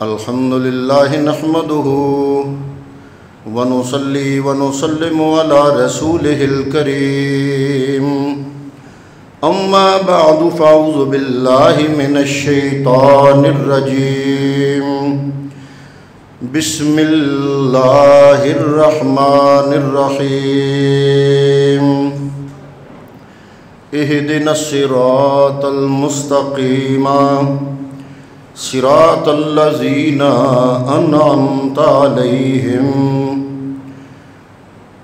الحمد لله نحمده ونصلي ونسلم على رسوله الكريم أما بعد فأعوذ بالله من الشيطان الرجيم بسم الله الرحمن الرحيم اهدنا الصراط المستقيم صراط الذين أنعمت عليهم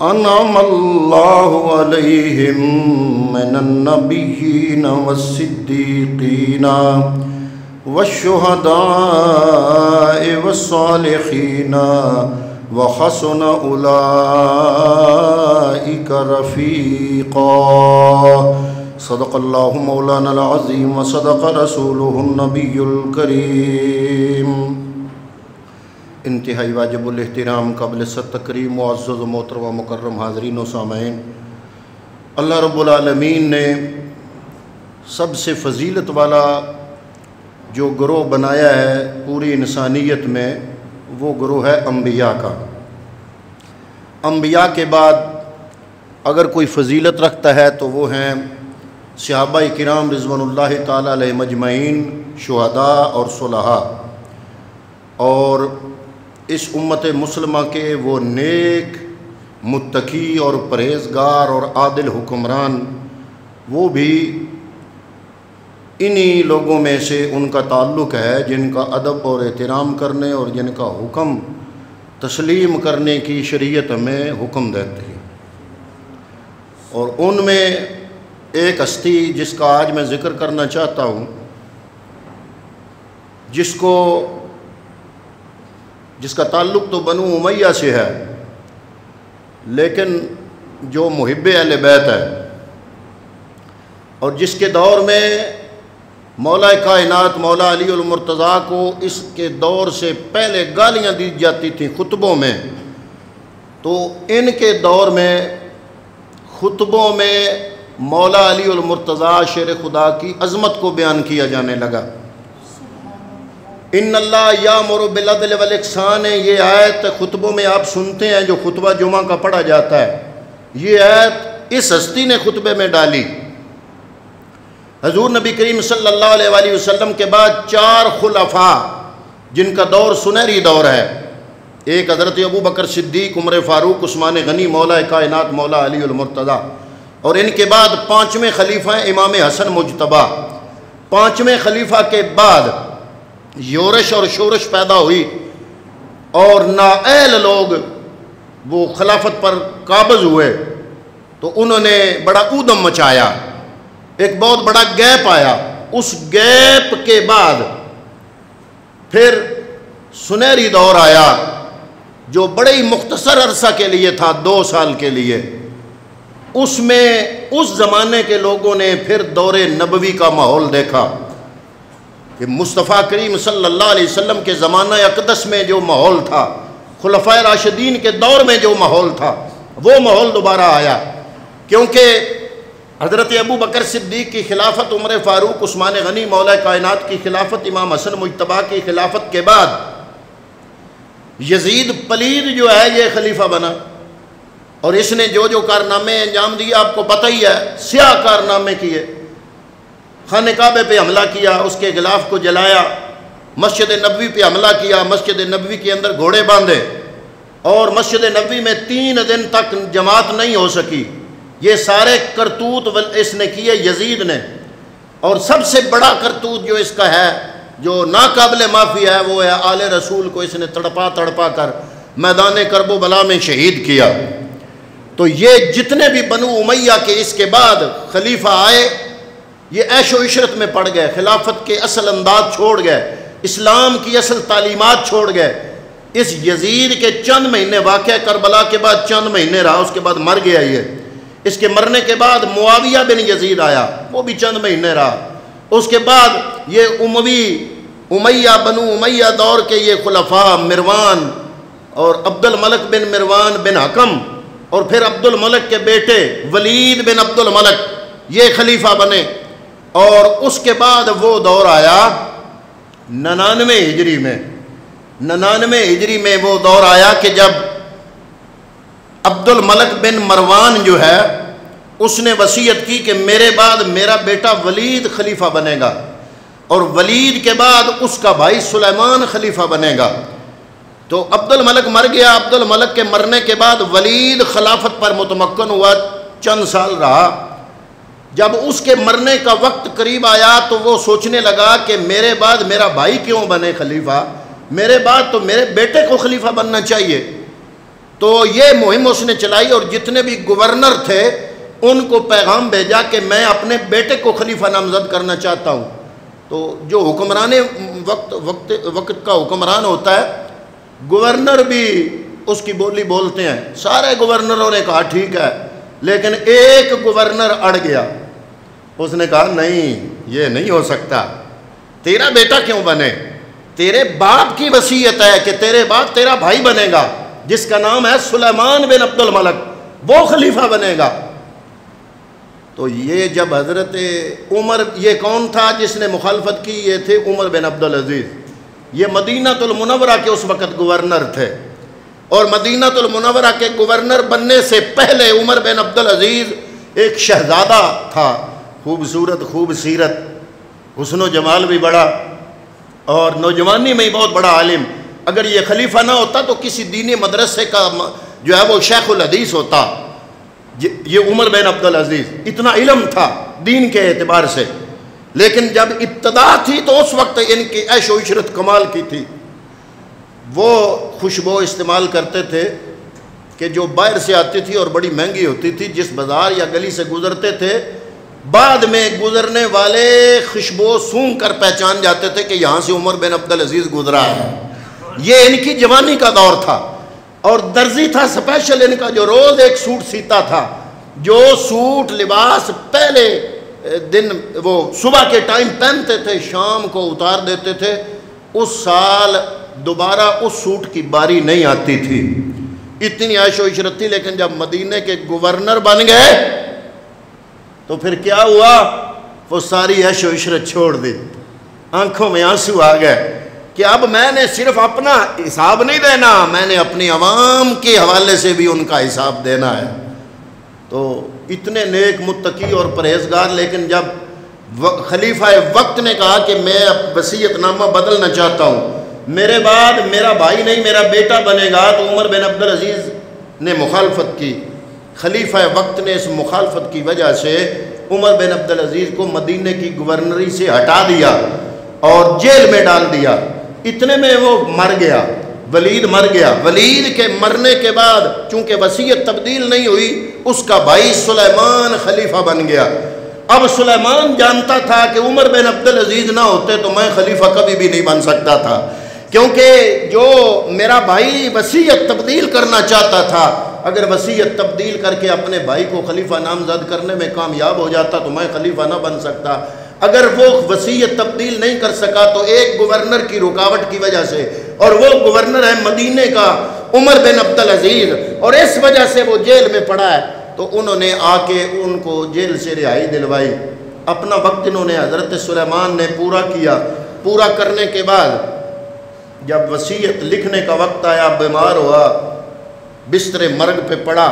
أنعم الله عليهم من النبيين والصديقين والشهداء والصالحين وحسن أولئك رفيقا صدق الله مولانا العظيم وصدق رسوله النبي الكريم۔ انتہائی واجب الاحترام قابل تکریم معزز و محترم و مکرم حاضرین و سامعین، اللہ رب العالمین نے سب سے فضیلت والا جو گروہ بنایا ہے پوری انسانیت میں، وہ گروہ ہے انبیاء کا۔ انبیاء کے بعد اگر کوئی فضیلت رکھتا ہے تو وہ ہیں صحابہ کرام رضوان اللہ تعالیٰ علیہ مجمعین، شہداء اور صلحاء، اور اس امت مسلمہ کے وہ نیک، متقی اور پرہیزگار اور عادل حکمران، وہ بھی انہی لوگوں میں سے ان کا تعلق ہے جن کا ادب اور احترام کرنے اور جن کا حکم تسلیم کرنے کی شریعت ہمیں حکم دیتی ہے۔ اور ان میں ایک ہستی جس کا آج میں ذکر کرنا چاہتا ہوں، جس کا تعلق تو بنو امیہ سے ہے، لیکن جو محب اہل بیت ہے، اور جس کے دور میں مولا کائنات مولا علی المرتضیٰ کو اس کے دور سے پہلے گالیاں دی جاتی تھیں خطبوں میں، تو ان کے دور میں خطبوں میں مولا علی المرتضیٰ شیر خدا کی عظمت کو بیان کیا جانے لگا۔ ان اللہ یامر بالعدل والاحسان، یہ آیت خطبوں میں آپ سنتے ہیں جو خطبہ جمعہ کا پڑھا جاتا ہے، یہ آیت اس ہستی نے خطبے میں ڈالی۔ حضور نبی کریم صلی اللہ علیہ وآلہ وسلم کے بعد 4 خلفاء جن کا دور سنہری دور ہے، ایک حضرت ابو بکر صدیق، عمر فاروق، عثمان غنی، مولا کائنات مولا علی المرتضیٰ، اور ان کے بعد 5ویں خلیفہ ہیں امام حسن مجتبیٰ۔ 5ویں خلیفہ کے بعد یورش اور شورش پیدا ہوئی اور نااہل لوگ وہ خلافت پر قابض ہوئے، تو انہوں نے بڑا اودم مچایا، ایک بہت بڑا گیپ آیا۔ اس گیپ کے بعد پھر سنہری دور آیا جو بڑے ہی مختصر عرصہ کے لیے تھا، 2 سال کے لیے۔ اس میں اس زمانے کے لوگوں نے پھر دور نبوی کا ماحول دیکھا کہ مصطفیٰ کریم صلی اللہ علیہ وسلم کے زمانہ اقدس میں جو ماحول تھا، خلفائے راشدین کے دور میں جو ماحول تھا، وہ ماحول دوبارہ آیا، کیونکہ حضرت ابو بکر صدیق کی خلافت، عمر فاروق، عثمان غنی، مولا کائنات کی خلافت، امام حسن مجتبیٰ کی خلافت کے بعد یزید پلید جو ہے یہ خلیفہ بنا، اور اس نے جو کارنامے انجام دیے آپ کو پتہ ہی ہے، سیاہ کارنامے کیے۔ خانہ کعبہ پہ حملہ کیا، اس کے غلاف کو جلایا، مسجد نبوی پہ حملہ کیا، مسجد نبوی کے اندر گھوڑے باندھے، اور مسجد نبوی میں 3 دن تک جماعت نہیں ہو سکی۔ یہ سارے کرتوت اس نے کیے یزید نے، اور سب سے بڑا کرتوت جو اس کا ہے، جو ناقابل معافی ہے، وہ ہے آل رسول کو اس نے تڑپا کر میدان کرب و بلا میں شہید کیا۔ تو یہ جتنے بھی بنو امیہ کے اس کے بعد خلیفہ آئے، یہ عیش و عشرت میں پڑ گئے، خلافت کے اصل انداز چھوڑ گئے، اسلام کی اصل تعلیمات چھوڑ گئے۔ اس یزید کے چند مہینے، واقعہ کربلا کے بعد چند مہینے رہا، اس کے بعد مر گیا یہ۔ اس کے مرنے کے بعد معاویہ بن یزید آیا، وہ بھی چند مہینے رہا۔ اس کے بعد یہ امیہ بنو امیہ دور کے یہ خلفاء مروان اور عبد الملک بن مروان بن حکم، اور پھر عبد الملک کے بیٹے ولید بن عبد الملک، یہ خلیفہ بنے۔ اور اس کے بعد وہ دور آیا 99 ہجری میں، 99 ہجری میں وہ دور آیا کہ جب عبد الملک بن مروان جو ہے اس نے وصیت کی کہ میرے بعد میرا بیٹا ولید خلیفہ بنے گا اور ولید کے بعد اس کا بھائی سلیمان خلیفہ بنے گا۔ تو عبد الملک مر گیا۔ عبد الملک کے مرنے کے بعد ولید خلافت پر متمکن ہوا، چند سال رہا۔ جب اس کے مرنے کا وقت قریب آیا تو وہ سوچنے لگا کہ میرے بعد میرا بھائی کیوں بنے خلیفہ، میرے بعد تو میرے بیٹے کو خلیفہ بننا چاہیے۔ تو یہ مہم اس نے چلائی اور جتنے بھی گورنر تھے ان کو پیغام بھیجا کہ میں اپنے بیٹے کو خلیفہ نامزد کرنا چاہتا ہوں۔ تو جو حکمران وقت کا حکمران ہوتا ہے، گورنر بھی اس کی بولی بولتے ہیں۔ سارے گورنروں نے کہا ٹھیک ہے، لیکن ایک گورنر اڑ گیا۔ اس نے کہا نہیں، یہ نہیں ہو سکتا، تیرا بیٹا کیوں بنے؟ تیرے باپ کی وصیت ہے کہ تیرے بعد تیرا بھائی بنے گا جس کا نام ہے سلیمان بن عبد الملک، وہ خلیفہ بنے گا۔ تو یہ جب حضرت عمر، یہ کون تھا جس نے مخالفت کی؟ یہ تھے عمر بن عبدالعزیز۔ یہ مدینہ المنورہ کے اس وقت گورنر تھے، اور مدینہ المنورہ کے گورنر بننے سے پہلے عمر بن عبدالعزیز ایک شہزادہ تھا، خوبصورت، خوب سیرت، حسن و جمال بھی بڑا، اور نوجوانی میں ہی بہت بڑا عالم۔ اگر یہ خلیفہ نہ ہوتا تو کسی دینی مدرسے کا جو ہے وہ شیخ الحدیث ہوتا۔ یہ عمر بن عبدالعزیز، اتنا علم تھا دین کے اعتبار سے، لیکن جب ابتدا تھی تو اس وقت ان کی عیش و عشرت کمال کی تھی۔ وہ خوشبو استعمال کرتے تھے کہ جو باہر سے آتی تھی اور بڑی مہنگی ہوتی تھی، جس بازار یا گلی سے گزرتے تھے بعد میں گزرنے والے خوشبو سونگھ کر پہچان جاتے تھے کہ یہاں سے عمر بن عبدالعزیز گزرا ہے۔ یہ ان کی جوانی کا دور تھا، اور درزی تھا سپیشل ان کا جو روز ایک سوٹ سیتا تھا، جو سوٹ لباس پہلے دن وہ صبح کے ٹائم پہنتے تھے شام کو اتار دیتے تھے، اس سال دوبارہ اس سوٹ کی باری نہیں آتی تھی، اتنی عیش و عشرت تھی۔ لیکن جب مدینے کے گورنر بن گئے تو پھر کیا ہوا؟ وہ ساری عیش و عشرت چھوڑ دی، آنکھوں میں آنسو آ گئے کہ اب میں نے صرف اپنا حساب نہیں دینا، میں نے اپنی عوام کے حوالے سے بھی ان کا حساب دینا ہے۔ تو اتنے نیک، متقی اور پرہیزگار، لیکن جب خلیفہ وقت نے کہا کہ میں وصیت نامہ بدلنا چاہتا ہوں، میرے بعد میرا بھائی نہیں میرا بیٹا بنے گا، تو عمر بن عبدالعزیز نے مخالفت کی۔ خلیفہ وقت نے اس مخالفت کی وجہ سے عمر بن عبدالعزیز کو مدینے کی گورنری سے ہٹا دیا اور جیل میں ڈال دیا۔ اتنے میں وہ مر گیا، ولید مر گیا۔ ولید کے مرنے کے بعد چونکہ وصیت تبدیل نہیں ہوئی، اس کا بھائی سلیمان خلیفہ بن گیا۔ اب سلیمان جانتا تھا کہ عمر بن عبدالعزیز نہ ہوتے تو میں خلیفہ کبھی بھی نہیں بن سکتا تھا، کیونکہ جو میرا بھائی وصیت تبدیل کرنا چاہتا تھا، اگر وصیت تبدیل کر کے اپنے بھائی کو خلیفہ نامزد کرنے میں کامیاب ہو جاتا تو میں خلیفہ نہ بن سکتا۔ اگر وہ وصیت تبدیل نہیں کر سکا تو ایک گورنر کی رکاوٹ کی وجہ سے، اور وہ گورنر ہے مدینے کا عمر بن عبدالعزیز، اور اس وجہ سے وہ جیل میں پڑا ہے، تو انہوں نے آ کے ان کو جیل سے رہائی دلوائی۔ اپنا وقت انہوں نے حضرت سلیمان نے پورا کیا۔ پورا کرنے کے بعد جب وصیت لکھنے کا وقت آیا، بیمار ہوا، بستر مرگ پہ پڑا،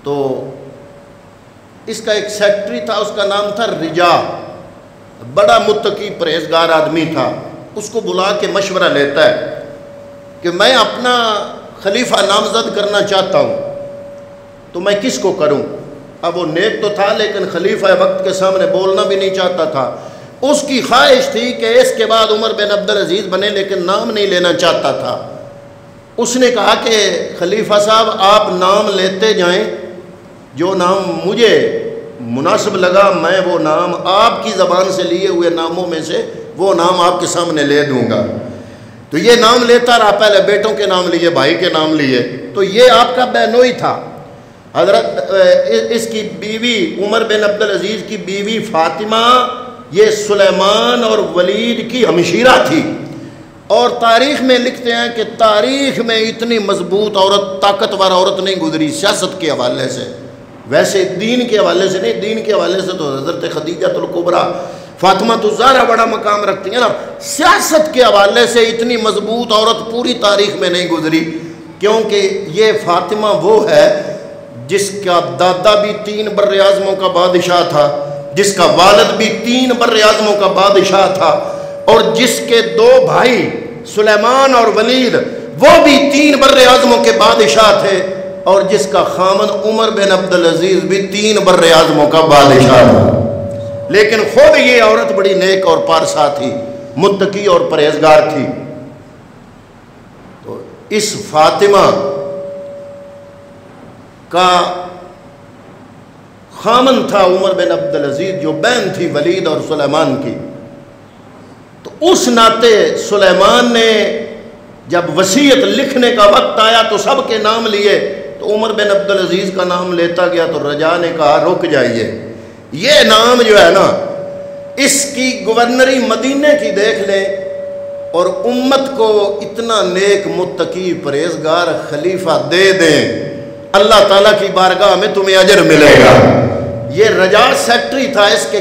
تو اس کا ایک سیکٹری تھا، اس کا نام تھا رجا، بڑا متقی پرہیزگار آدمی تھا۔ اس کو بلا کے مشورہ لیتا ہے کہ میں اپنا خلیفہ نامزد کرنا چاہتا ہوں، تو میں کس کو کروں؟ اب وہ نیک تو تھا لیکن خلیفہ وقت کے سامنے بولنا بھی نہیں چاہتا تھا۔ اس کی خواہش تھی کہ اس کے بعد عمر بن عبدالعزیز بنے، لیکن نام نہیں لینا چاہتا تھا۔ اس نے کہا کہ خلیفہ صاحب آپ نام لیتے جائیں، جو نام مجھے مناسب لگا میں وہ نام آپ کی زبان سے لیے ہوئے ناموں میں سے وہ نام آپ کے سامنے لے دوں گا۔ تو یہ نام لیتا رہا، پہلے بیٹوں کے نام لیے، بھائی کے نام لیے، تو یہ آپ کا بہنوئی تھا۔ حضرت اس کی بیوی عمر بن عبدالعزیز کی بیوی فاطمہ یہ سلیمان اور ولید کی ہمشیرہ تھی، اور تاریخ میں لکھتے ہیں کہ تاریخ میں اتنی مضبوط عورت، طاقتور عورت نہیں گزری سیاست کے حوالے سے، ویسے دین کے حوالے سے نہیں، دین کے حوالے سے تو حضرت خدیجہ الکبریٰ فاطمہ تو زہرا بڑا مقام رکھتی ہیں نا. سیاست کے حوالے سے اتنی مضبوط عورت پوری تاریخ میں نہیں گزری, کیونکہ یہ فاطمہ وہ ہے جس کا دادا بھی 3 بر اعظموں کا بادشاہ تھا, جس کا والد بھی 3 بر اعظموں کا بادشاہ تھا, اور جس کے 2 بھائی سلیمان اور ولید وہ بھی 3 بر اعظموں کے بادشاہ تھے, اور جس کا خامن عمر بن عبدالعزیز بھی 3 بر اعظموں کا بادشاہ تھا. لیکن خود یہ عورت بڑی نیک اور پارسا تھی, متقی اور پرہیزگار تھی. تو اس فاطمہ کا خامن تھا عمر بن عبدالعزیز, جو بہن تھی ولید اور سلیمان کی. تو اس ناطے سلیمان نے جب وصیت لکھنے کا وقت آیا تو سب کے نام لیے, تو عمر بن عبدالعزیز کا نام لیتا گیا. تو رجا نے کہا رک جائیے, یہ نام جو ہے نا اس کی گورنری مدینے کی دیکھ لیں, اور امت کو اتنا نیک متقی پرہیزگار خلیفہ دے دیں, اللہ تعالیٰ کی بارگاہ میں تمہیں اجر ملے گا. یہ رجا سیکٹری تھا اس کے,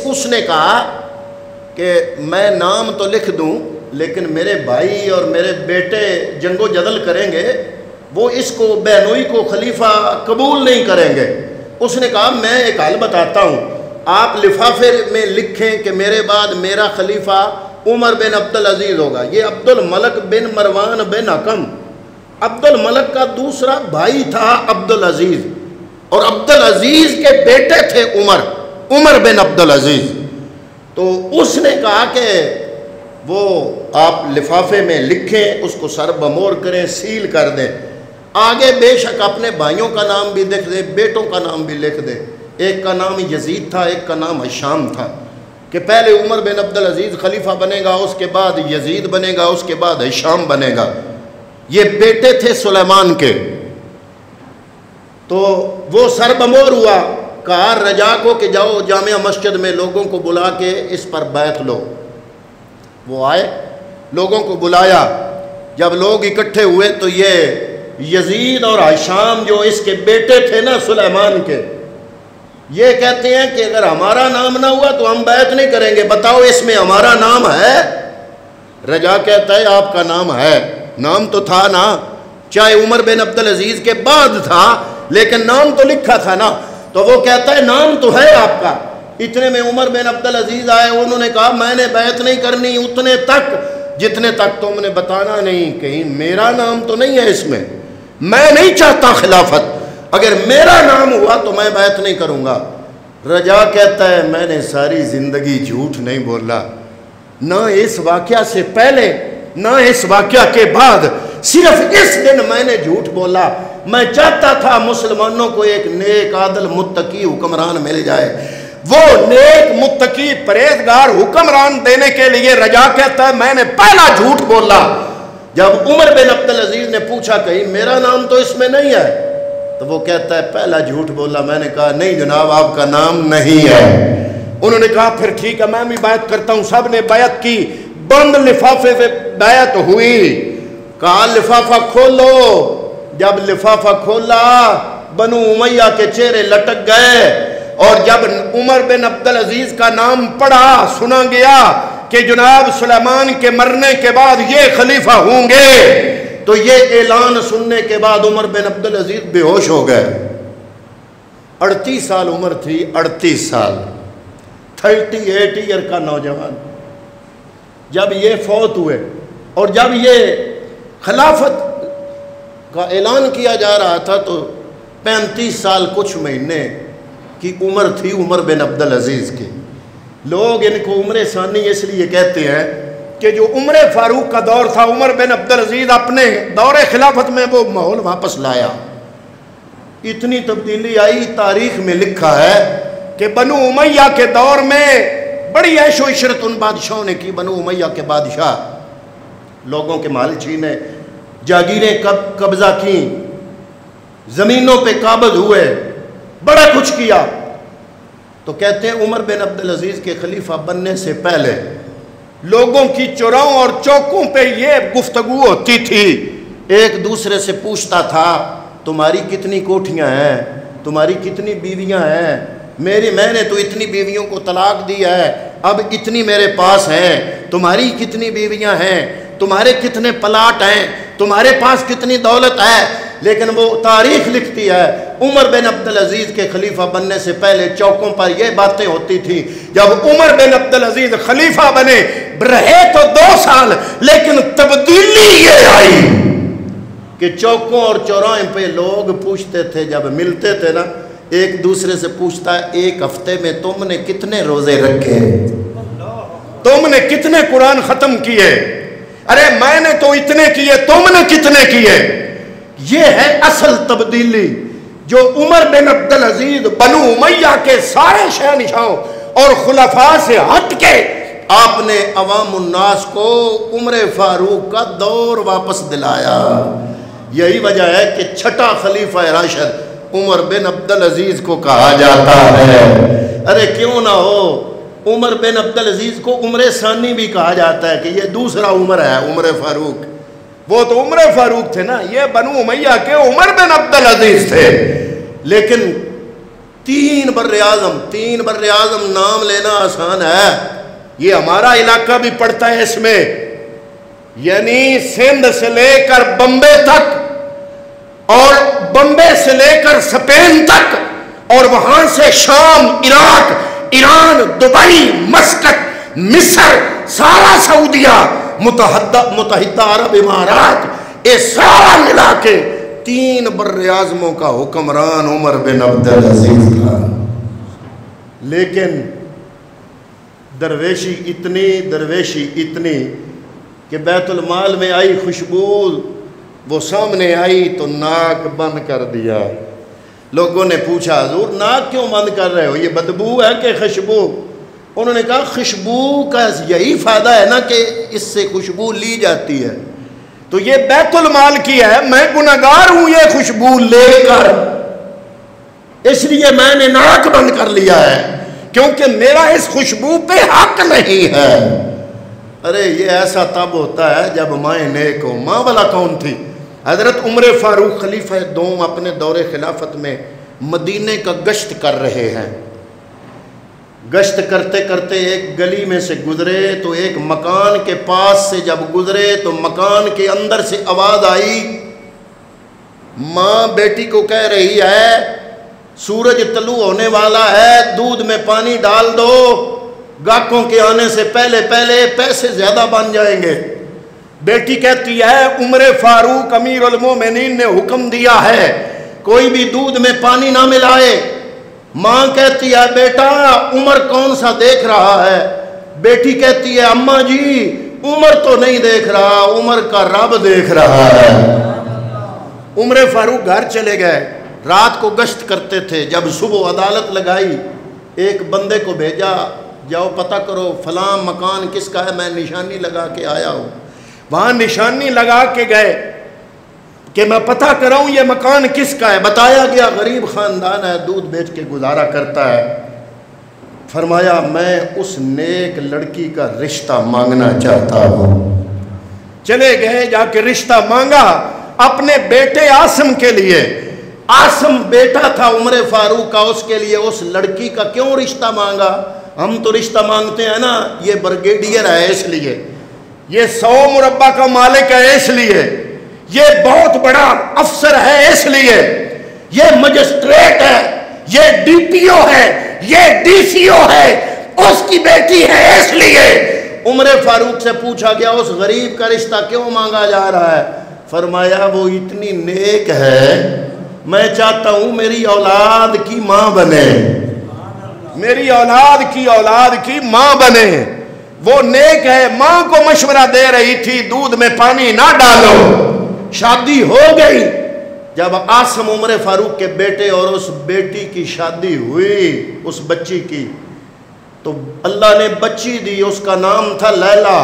اس نے کہا کہ میں نام تو لکھ دوں لیکن میرے بھائی اور میرے بیٹے جنگ و جدل کریں گے, وہ اس کو بہنوئی کو خلیفہ قبول نہیں کریں گے. اس نے کہا میں ایک حل بتاتا ہوں, آپ لفافے میں لکھیں کہ میرے بعد میرا خلیفہ عمر بن عبدالعزیز ہوگا. یہ عبد الملک بن مروان بن حکم, عبد الملک کا دوسرا بھائی تھا عبدالعزیز, اور عبدالعزیز کے بیٹے تھے عمر بن عبدالعزیز. تو اس نے کہا کہ وہ آپ لفافے میں لکھیں, اس کو سر بمور کریں, سیل کر دیں, آگے بے شک اپنے بھائیوں کا نام بھی لکھ دے, بیٹوں کا نام بھی لکھ دے. ایک کا نام یزید تھا, ایک کا نام ہشام تھا, کہ پہلے عمر بن عبدالعزیز خلیفہ بنے گا, اس کے بعد یزید بنے گا, اس کے بعد ہشام بنے گا. یہ بیٹے تھے سلیمان کے. تو وہ سر بمور ہوا, کہا رجا کو کہ جاؤ جامعہ مسجد میں لوگوں کو بلا کے اس پر بیعت لو. وہ آئے, لوگوں کو بلایا. جب لوگ اکٹھے ہوئے تو یہ یزید اور ہشام جو اس کے بیٹے تھے نا سلیمان کے, یہ کہتے ہیں کہ اگر ہمارا نام نہ ہوا تو ہم بیعت نہیں کریں گے, بتاؤ اس میں ہمارا نام ہے؟ رجا کہتا ہے آپ کا نام ہے, نام تو تھا نا, چاہے عمر بن عبدالعزیز کے بعد تھا لیکن نام تو لکھا تھا نا. تو وہ کہتا ہے نام تو ہے آپ کا. اتنے میں عمر بن عبدالعزیز آئے, انہوں نے کہا میں نے بیعت نہیں کرنی اتنے تک جتنے تک تم نے بتانا نہیں, کہیں میرا نام تو نہیں ہے اس میں, میں نہیں چاہتا خلافت, اگر میرا نام ہوا تو میں بیعت نہیں کروں گا. رجا کہتا ہے میں نے ساری زندگی جھوٹ نہیں بولا, نہ اس واقعہ سے پہلے نہ اس واقعہ کے بعد, صرف اس دن میں نے جھوٹ بولا. میں چاہتا تھا مسلمانوں کو ایک نیک عادل متقی حکمران مل جائے. وہ نیک متقی پرہیزگار حکمران دینے کے لیے رجا کہتا ہے میں نے پہلا جھوٹ بولا. جب عمر بن عبدالعزیز نے پوچھا کہیں میرا نام تو اس میں نہیں ہے, تو وہ کہتا ہے پہلا جھوٹ بولا. میں نے کہا نہیں جناب آپ کا نام نہیں ہے. انہوں نے کہا پھر ٹھیک ہے میں بھی بیعت کرتا ہوں. سب نے بیعت کی, بند لفافے سے بیعت ہوئی. کہا لفافہ کھولو. جب لفافہ کھولا بنو امیہ کے چہرے لٹک گئے, اور جب عمر بن عبدالعزیز کا نام پڑھا سنا گیا کہ جناب سلیمان کے مرنے کے بعد یہ خلیفہ ہوں گے, تو یہ اعلان سننے کے بعد عمر بن عبدالعزیز بے ہوش ہو گئے. 38 سال عمر تھی, 38 سال, 38 ایئر کا نوجوان. جب یہ فوت ہوئے اور جب یہ خلافت کا اعلان کیا جا رہا تھا تو 35 سال کچھ مہینے کی عمر تھی عمر بن عبدالعزیز کی. لوگ ان کو عمر ثانی اس لیے کہتے ہیں کہ جو عمر فاروق کا دور تھا, عمر بن عبدالعزیز اپنے دور خلافت میں وہ ماحول واپس لایا. اتنی تبدیلی آئی, تاریخ میں لکھا ہے کہ بنو امیہ کے دور میں بڑی عیش و عشرت ان بادشاہوں نے کی. بنو امیہ کے بادشاہ لوگوں کے مال چھینے, جاگیریں قبضہ کی, زمینوں پہ قابض ہوئے, بڑا کچھ کیا. تو کہتے ہیں عمر بن عبدالعزیز کے خلیفہ بننے سے پہلے لوگوں کی چوراہوں اور چوکوں پہ یہ گفتگو ہوتی تھی, ایک دوسرے سے پوچھتا تھا تمہاری کتنی کوٹھیاں ہیں, تمہاری کتنی بیویاں ہیں, میں نے تو اتنی بیویوں کو طلاق دیا ہے، اب اتنی میرے پاس ہے، تمہاری کتنی بیویاں ہیں، تمہارے کتنے پلاٹ ہیں، تمہارے پاس کتنی دولت ہے. لیکن وہ تاریخ لکھتی ہے عمر بن عبدالعزیز کے خلیفہ بننے سے پہلے چوکوں پر یہ باتیں ہوتی تھیں. جب عمر بن عبدالعزیز خلیفہ بنے رہے تو 2 سال، لیکن تبدیلی یہ آئی کہ چوکوں اور چوراہے پہ لوگ پوچھتے تھے، جب ملتے تھے نا ایک دوسرے سے پوچھتا ہے ایک ہفتے میں تم نے کتنے روزے رکھے، تم نے کتنے قرآن ختم کیے، ارے میں نے تو اتنے کیے، تم نے کتنے کیے. یہ ہے اصل تبدیلی جو عمر بن عبدالعزیز بنو امیہ کے سارے شہنشاہوں اور خلفاء سے ہٹ کے آپ نے عوام الناس کو عمر فاروق کا دور واپس دلایا. یہی وجہ ہے کہ 6واں خلیفہ راشد عمر بن عبدالعزیز کو کہا جاتا ہے. ارے کیوں نہ ہو، عمر بن عبدالعزیز کو عمر ثانی بھی کہا جاتا ہے کہ یہ دوسرا عمر ہے، عمر فاروق. وہ تو عمر فاروق تھے نا، یہ بنو امیہ کے عمر بن عبدالعزیز تھے. لیکن 3 بر اعظم نام لینا آسان ہے، یہ ہمارا علاقہ بھی پڑتا ہے اس میں، یعنی سندھ سے لے کر بمبے تک اور بمبے سے لے کر اسپین تک، اور وہاں سے شام، عراق، ایران، دبئی، مسقط، مصر، سارا سعودیہ، متحدہ عرب امارات، یہ سارا ملا کے 3 بر اعظموں کا حکمران عمر بن عبدالعزیز تھا. لیکن درویشی اتنی کہ بیت المال میں آئی خوشبو، وہ سامنے آئی تو ناک بند کر دیا. لوگوں نے پوچھا حضور ناک کیوں بند کر رہے ہو، یہ بدبو ہے کہ خوشبو؟ انہوں نے کہا خوشبو کا یہی فائدہ ہے نا کہ اس سے خوشبو لی جاتی ہے، تو یہ بیت المال کی ہے، میں گنہگار ہوں یہ خوشبو لے کر، اس لیے میں نے ناک بند کر لیا ہے کیونکہ میرا اس خوشبو پہ حق نہیں ہے. ارے یہ ایسا تب ہوتا ہے جب مائیں نیک ہو. ماں والا کون تھی؟ حضرت عمر فاروق خلیفہ دوم اپنے دور خلافت میں مدینے کا گشت کر رہے ہیں. گشت کرتے کرتے ایک گلی میں سے گزرے تو ایک مکان کے پاس سے جب گزرے تو مکان کے اندر سے آواز آئی، ماں بیٹی کو کہہ رہی ہے سورج طلوع ہونے والا ہے، دودھ میں پانی ڈال دو، گاہکوں کے آنے سے پہلے پیسے زیادہ بن جائیں گے. بیٹی کہتی ہے عمر فاروق امیر المومنین نے حکم دیا ہے کوئی بھی دودھ میں پانی نہ ملائے. ماں کہتی ہے بیٹا عمر کون سا دیکھ رہا ہے؟ بیٹی کہتی ہے اماں جی عمر تو نہیں دیکھ رہا، عمر کا رب دیکھ رہا ہے. عمر فاروق گھر چلے گئے، رات کو گشت کرتے تھے. جب صبح عدالت لگائی، ایک بندے کو بھیجا جاؤ پتہ کرو فلاں مکان کس کا ہے، میں نشانی لگا کے آیا ہوں. وہاں نشانی لگا کے گئے کہ میں پتہ کراؤں یہ مکان کس کا ہے. بتایا گیا غریب خاندان ہے، دودھ بیچ کے گزارا کرتا ہے. فرمایا میں اس نیک لڑکی کا رشتہ مانگنا چاہتا ہوں. چلے گئے، جا کے رشتہ مانگا اپنے بیٹے عاصم کے لیے. عاصم بیٹا تھا عمر فاروق کا، اس کے لیے اس لڑکی کا کیوں رشتہ مانگا؟ ہم تو رشتہ مانگتے ہیں نا، یہ بریگیڈیئر ہے اس لیے، یہ 100 مربع کا مالک ہے اس لیے، یہ بہت بڑا افسر ہے اس لیے، یہ مجسٹریٹ ہے، یہ ڈی پی او ہے، یہ ڈی سی او ہے، اس کی بیٹی ہے اس لیے. عمر فاروق سے پوچھا گیا اس غریب کا رشتہ کیوں مانگا جا رہا ہے؟ فرمایا وہ اتنی نیک ہے، میں چاہتا ہوں میری اولاد کی ماں بنے، میری اولاد کی ماں بنے. وہ نیک ہے، ماں کو مشورہ دے رہی تھی دودھ میں پانی نہ ڈالو. شادی ہو گئی. جب عاصم عمر فاروق کے بیٹے اور اس بیٹی کی شادی ہوئی اس بچی کی، تو اللہ نے بچی دی، اس کا نام تھا لیلا.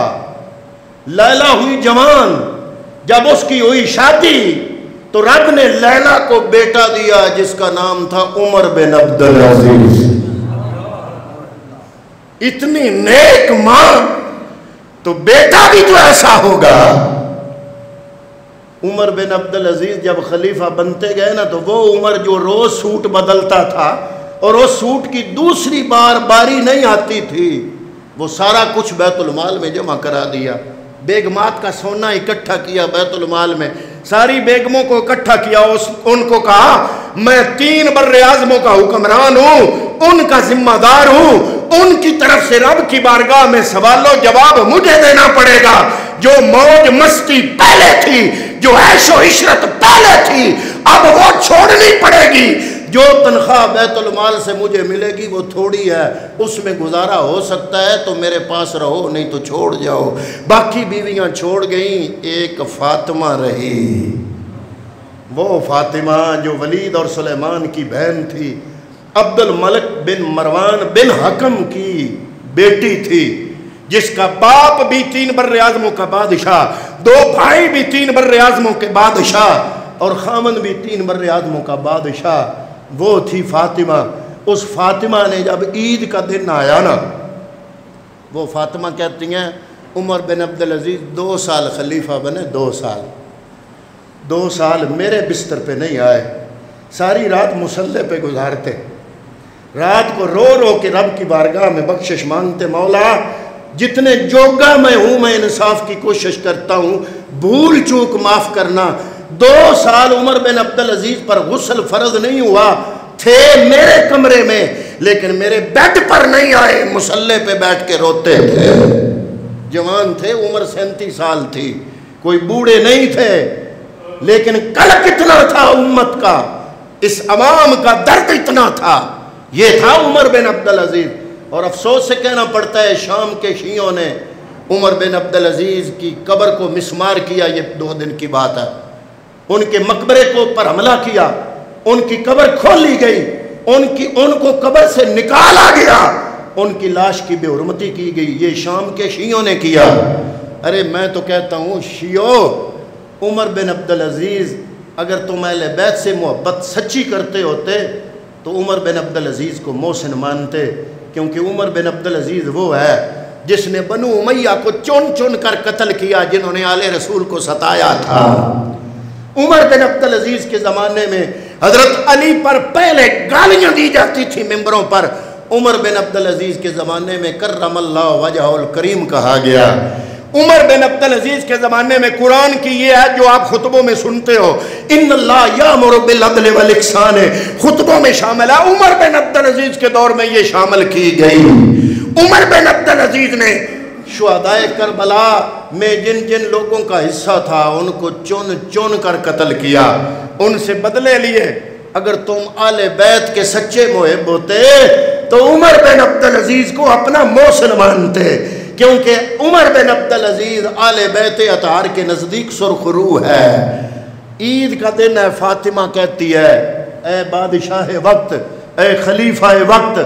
لیلا ہوئی جوان. جب اس کی ہوئی شادی تو رب نے لیلا کو بیٹا دیا جس کا نام تھا عمر بن عبدالعزیز. اتنی نیک ماں تو بیٹا بھی تو ایسا ہوگا. عمر بن عبدالعزیز جب خلیفہ بنتے گئے نا تو وہ عمر جو روز سوٹ بدلتا تھا اور وہ سوٹ کی دوسری بار باری نہیں آتی تھی، وہ سارا کچھ بیت المال میں جمع کرا دیا، بیگمات کا سونا اکٹھا کیا بیت المال میں، ساری بیگموں کو اکٹھا کیا، ان کو کہا میں 3 بر اعظموں کا حکمران ہوں، ان کا ذمہ دار ہوں، ان کی طرف سے رب کی بارگاہ میں سوال و جواب مجھے دینا پڑے گا۔ جو موج مستی پہلے تھی، جو عیش و عشرت پہلے تھی، اب وہ چھوڑنی پڑے گی۔ جو تنخواہ بیت المال سے مجھے ملے گی وہ تھوڑی ہے، اس میں گزارا ہو سکتا ہے تو میرے پاس رہو، نہیں تو چھوڑ جاؤ۔ باقی بیویاں چھوڑ گئیں، ایک فاطمہ رہی، وہ فاطمہ جو ولید اور سلیمان کی بہن تھی، عبد الملک بن مروان بن حکم کی بیٹی تھی، جس کا باپ بھی 3 بر اعظموں کا بادشاہ، 2 بھائی بھی 3 بر اعظموں کے بادشاہ، اور خامن بھی 3 بر اعظموں کا بادشاہ، وہ تھی فاطمہ۔ اس فاطمہ نے جب عید کا دن آیا نا، وہ فاطمہ کہتی ہیں عمر بن عبدالعزیز 2 سال خلیفہ بنے، 2 سال میرے بستر پہ نہیں آئے، ساری رات مصلے پہ گزارتے، رات کو رو رو کے رب کی بارگاہ میں بخشش مانگتے، مولا جتنے جوگا میں ہوں میں انصاف کی کوشش کرتا ہوں، بھول چوک معاف کرنا۔ 2 سال عمر بن عبدالعزیز پر غسل فرض نہیں ہوا، تھے میرے کمرے میں لیکن میرے بیڈ پر نہیں آئے، مصلے پہ بیٹھ کے روتے تھے۔ جوان تھے، عمر 37 سال تھی، کوئی بوڑھے نہیں تھے، لیکن قلق اتنا تھا امت کا، اس عوام کا درد اتنا تھا، یہ تھا عمر بن عبدالعزیز۔ اور افسوس سے کہنا پڑتا ہے شام کے شیعوں نے عمر بن عبدالعزیز کی قبر کو مسمار کیا، یہ 2 دن کی بات ہے، ان کے مقبرے کو پر حملہ کیا، ان کی قبر کھولی گئی، ان کو قبر سے نکالا گیا، ان کی لاش کی بے حرمتی کی گئی، یہ شام کے شیعوں نے کیا۔ ارے میں تو کہتا ہوں شیعو، عمر بن عبدالعزیز اگر تم اہل بیت سے محبت سچی کرتے ہوتے تو عمر بن عبدالعزیز کو محسن مانتے، کیونکہ عمر بن عبدالعزیز وہ ہے جس نے بنو امیہ کو چن چن کر قتل کیا، جنہوں نے آل رسول کو ستایا تھا۔ عمر بن عبدالعزیز کے زمانے میں حضرت علی پر پہلے گالیاں دی جاتی تھی ممبروں پر، عمر بن عبدالعزیز کے زمانے میں کرم اللہ وجہہ الکریم کہا گیا۔ عمر بن عبدالعزیز کے زمانے میں قرآن کی یہ ہے جو آپ خطبوں میں سنتے ہو، ان اللہ یامر بالعدل والاحسان، خطبوں میں شامل ہے، عمر بن عبدالعزیز کے دور میں یہ شامل کی گئی۔ عمر بن عبدالعزیز نے شہدائے کربلا میں جن جن لوگوں کا حصہ تھا ان کو چن چن کر قتل کیا، ان سے بدلے لیے۔ اگر تم آل بیت کے سچے محب ہوتے تو عمر بن عبدالعزیز کو اپنا محسن مانتے، کیونکہ عمر بن عبدالعزیز آل بیت اطہار کے نزدیک سرخ روح ہے۔ عید کا دن ہے، فاطمہ کہتی ہے اے بادشاہ وقت، اے خلیفہ وقت،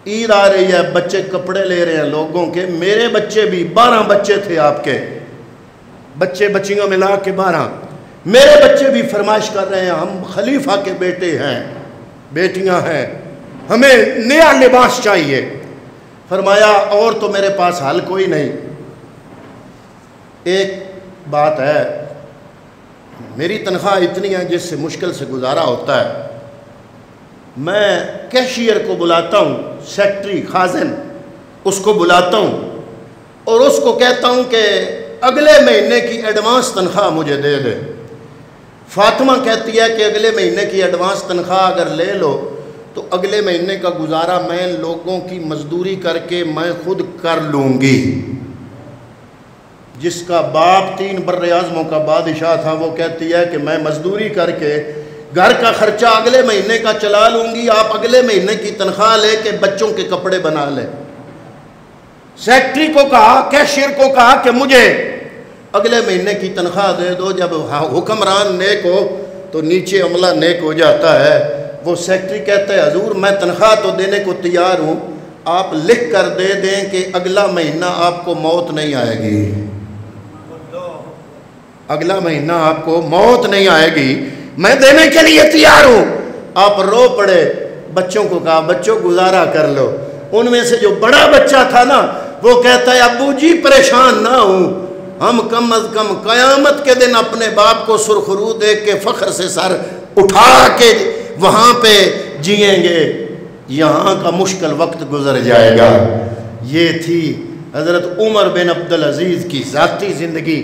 عید آ رہی ہے، بچے کپڑے لے رہے ہیں لوگوں کے، میرے بچے بھی 12 بچے تھے آپ کے، بچے بچیوں ملا کے 12، میرے بچے بھی فرمائش کر رہے ہیں ہم خلیفہ کے بیٹے ہیں، بیٹیاں ہیں، ہمیں نیا لباس چاہیے۔ فرمایا اور تو میرے پاس حل کوئی نہیں، ایک بات ہے، میری تنخواہ اتنی ہے جس سے مشکل سے گزارا ہوتا ہے، میں کیشیئر کو بلاتا ہوں، سیکٹری خازن اس کو بلاتا ہوں اور اس کو کہتا ہوں کہ اگلے مہینے کی ایڈوانس تنخواہ مجھے دے دے۔ فاطمہ کہتی ہے کہ اگلے مہینے کی ایڈوانس تنخواہ اگر لے لو تو اگلے مہینے کا گزارا میں لوگوں کی مزدوری کر کے میں خود کر لوں گی۔ جس کا باپ 3 بر اعظموں کا بادشاہ تھا وہ کہتی ہے کہ میں مزدوری کر کے گھر کا خرچہ اگلے مہینے کا چلا لوں گی، آپ اگلے مہینے کی تنخواہ لے کے بچوں کے کپڑے بنا لیں۔ سیکٹری کو کہا، کیشیئر کو کہا کہ مجھے اگلے مہینے کی تنخواہ دے دو، جب حکمران نیک ہو تو نیچے عملہ نیک ہو جاتا ہے۔ وہ سیکٹری کہتا ہے حضور میں تنخواہ تو دینے کو تیار ہوں، آپ لکھ کر دے دیں کہ اگلا مہینہ آپ کو موت نہیں آئے گی، اگلا مہینہ آپ کو موت نہیں آئے گی، میں دینے کے لیے تیار ہوں۔ آپ رو پڑے، بچوں کو کہا بچوں گزارا کر لو۔ ان میں سے جو بڑا بچہ تھا نا وہ کہتا ہے ابو جی پریشان نہ ہوں، ہم کم از کم قیامت کے دن اپنے باپ کو سرخرو دیکھ کے فخر سے سر اٹھا کے وہاں پہ جئیں گے یہاں کا مشکل وقت گزر جائے گا۔ یہ تھی حضرت عمر بن عبدالعزیز کی ذاتی زندگی۔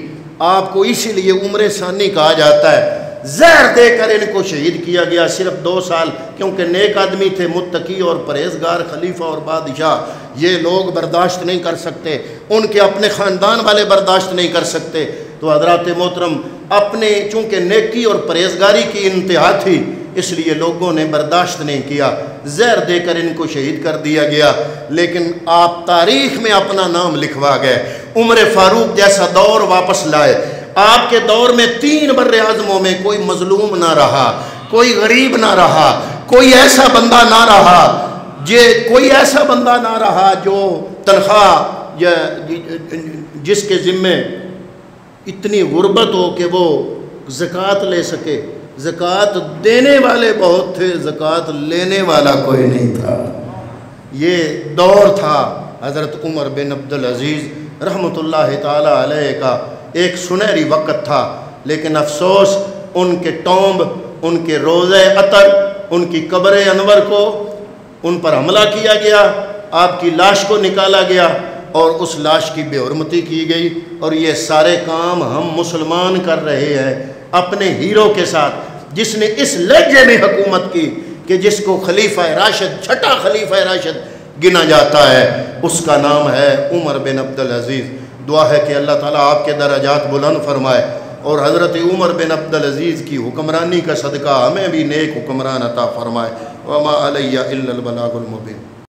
آپ کو اسی لیے عمر ثانی کہا جاتا ہے۔ زہر دے کر ان کو شہید کیا گیا صرف 2 سال، کیونکہ نیک آدمی تھے، متقی اور پرہیزگار خلیفہ اور بادشاہ، یہ لوگ برداشت نہیں کر سکتے، ان کے اپنے خاندان والے برداشت نہیں کر سکتے۔ تو حضرات محترم اپنے چونکہ نیکی اور پرہیزگاری کی انتہا تھی، اس لیے لوگوں نے برداشت نہیں کیا، زہر دے کر ان کو شہید کر دیا گیا۔ لیکن آپ تاریخ میں اپنا نام لکھوا گئے، عمر فاروق جیسا دور واپس لائے۔ آپ کے دور میں 3 بر اعظموں میں کوئی مظلوم نہ رہا، کوئی غریب نہ رہا، کوئی ایسا بندہ نہ رہا، کوئی ایسا بندہ نہ رہا جو تنخواہ یا جس کے ذمے اتنی غربت ہو کہ وہ زکوٰۃ لے سکے۔ زکوٰۃ دینے والے بہت تھے، زکوٰۃ لینے والا کوئی نہیں تھا۔ یہ دور تھا حضرت عمر بن عبدالعزیز رحمۃ اللہ تعالی علیہ کا، ایک سنہری وقت تھا۔ لیکن افسوس ان کے ٹومب، ان کے روضہ عطر، ان کی قبر انور کو ان پر حملہ کیا گیا، آپ کی لاش کو نکالا گیا اور اس لاش کی بے حرمتی کی گئی۔ اور یہ سارے کام ہم مسلمان کر رہے ہیں اپنے ہیرو کے ساتھ، جس نے اس لہجے میں حکومت کی کہ جس کو خلیفہ راشد، چھٹا خلیفہ راشد گنا جاتا ہے، اس کا نام ہے عمر بن عبدالعزیز۔ دعا ہے کہ اللہ تعالیٰ آپ کے درجات بلند فرمائے اور حضرت عمر بن عبدالعزیز کی حکمرانی کا صدقہ ہمیں بھی نیک حکمران عطا فرمائے۔ وما علیہ الا البلاغ المبین۔